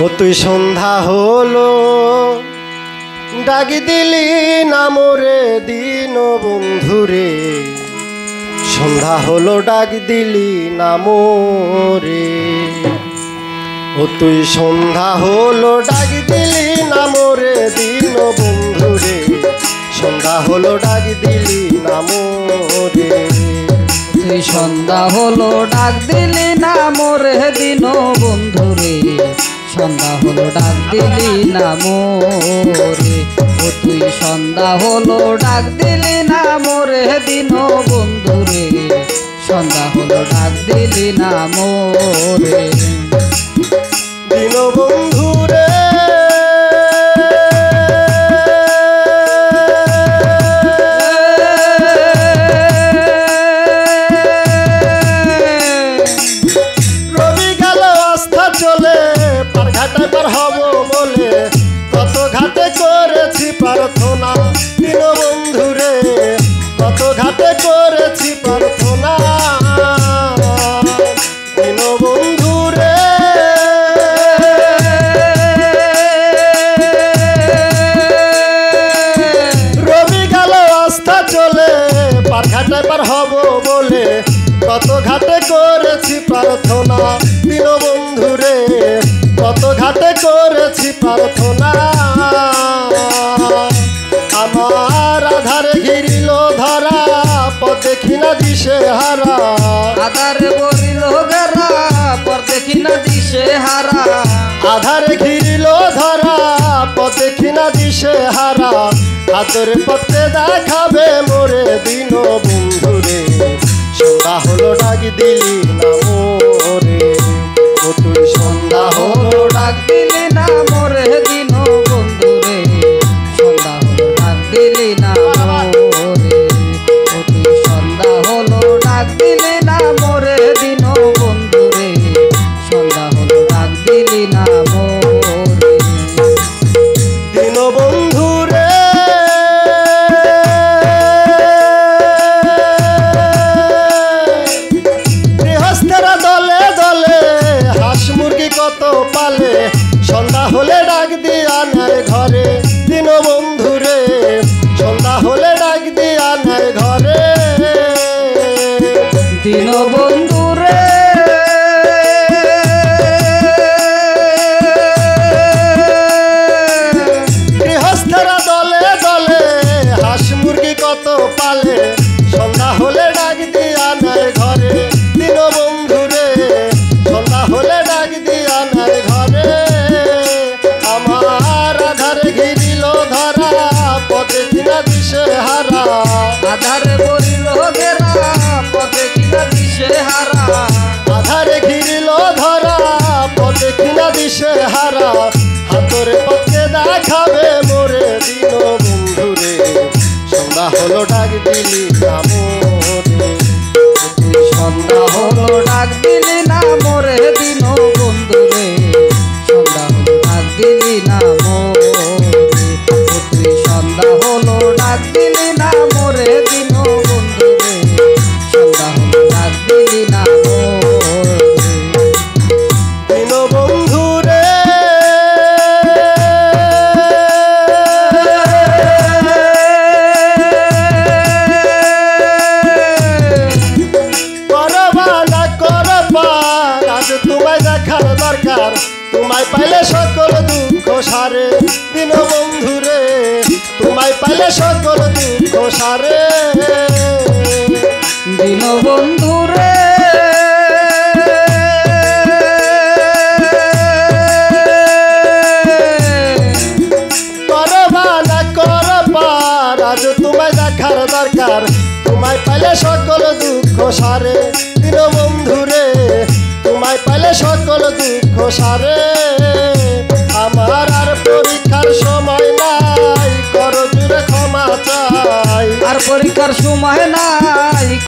ও তুই সন্ধ্যা হলো ডাকি দিলি না মোরে দিন বন্ধুরে, সন্ধ্যা হলো ডাক দিলি না মোরে। ও তুই সন্ধ্যা হলো ডাক দিলি না মোরে দিন বন্ধুরে, সন্ধ্যা হলো ডাক দিলি না মোরে। তুই সন্ধ্যা হলো ডাক দিলি না মোরে দিন বন্ধুরে, সন্ধ্যা হলো ডাক দিলি না মোরে। ও তুই সন্ধ্যা হলো ডাক দিলি না মোরে দিন বন্ধুরে, সন্ধ্যা হলো ডাক দিলি না মোরে। দিন বন্ধুরে ঘাটে পার হব বলে কত ঘাটে করেছি প্রার্থনা, দিন বন্ধুরে কত ঘাটে করেছি প্রার্থনা। দিন বন্ধুরে রবি গেল আস্থা চলে, পার ঘাটে পার হব বলে কত ঘাটে করেছি প্রার্থনা, দিন বন্ধুরে কত ঘাটে করেছি প্রার্থনা। আমার আধারে ঘিরিল ধরা পথ দেখি না দিশে হারা, আধারে বরিল গেরা পর দেখি না দিশে হারা। আধারে ঘিরিল ধরা পথ দেখি না দিশে হারা, হাতের পথে দেখাবে মোরে দিন বন্ধুরে, সন্ধ্যা হলো ডাক দিলি না মোরে। ও তুই সন্ধ্যা হলো ডাক দিলি না মোরে দিন বন্ধুরে, সন্ধ্যা হলো ডাক দিলি না মোরে। ও তুই সন্ধ্যা হলো ডাক দিলি না মোরে দিন বন্ধুরে, সন্ধ্যা হলো ডাক দিলি না মোরে। দিন বন্ধুরে গৃহস্থেরা দলে দলে হাঁস মুরগি কত পালে, সন্ধ্যা হলে ডাক দিয়া নেয় ঘরে, দিন বন্ধুরে সন্ধ্যা হলে ডাক দিয়া নেয় ঘরে। দিন বন্ধুরে গৃহস্থেরা দলে দলে হাঁস মুরগি কত পালে, সন্ধ্যা হলে ডাক দিয়া নেয় ঘরে, দিন বন্ধুরে সন্ধ্যা হলে ডাক দিয়া নেয় ঘরে। আমার আধারে ঘিরিল ধরা পথে কিনা দিশে হারা, আধারে বরিল গেরা পথে কিনা দিশে হারা। আধারে ঘিরিল ধরা পথে কিনা দিশে হারা, হাতর পথে দেখাবে মোরে দিন বন্ধুরে, সন্ধ্যা হলো ডাক দিলি না মোরে। তুই সন্ধ্যা হলো ডাক দিলি না মোরে দিন বন্ধুরে, সন্ধ্যা হলো ডাক দিলি না মোরে। তুই সন্ধ্যা হলো ডাক দিলি না মোরে দিন বন্ধুরে, সন্ধ্যা হলো ডাক দিলি না মোরে। দিন বন্ধুরে করবা না করবা আজ তোমায় দেখার দরকার, তোমায় পাইলে সকল দুঃখ সারে, দিন বন্ধুরে তোমায় পাইলে সকল দুঃখ সারে। দিন বন্ধুরে করবা না করবা আজ তোমায় দেখার দরকার, তোমায় পাইলে সকল দুঃখ সারে, দিন বন্ধুরে তোমায় পাইলে সকল দুঃখ সারে। আমার আর পরীক্ষার সময় নাই, করো জুড়ে ক্ষমা চাই, আর পরীক্ষার সময় নাই।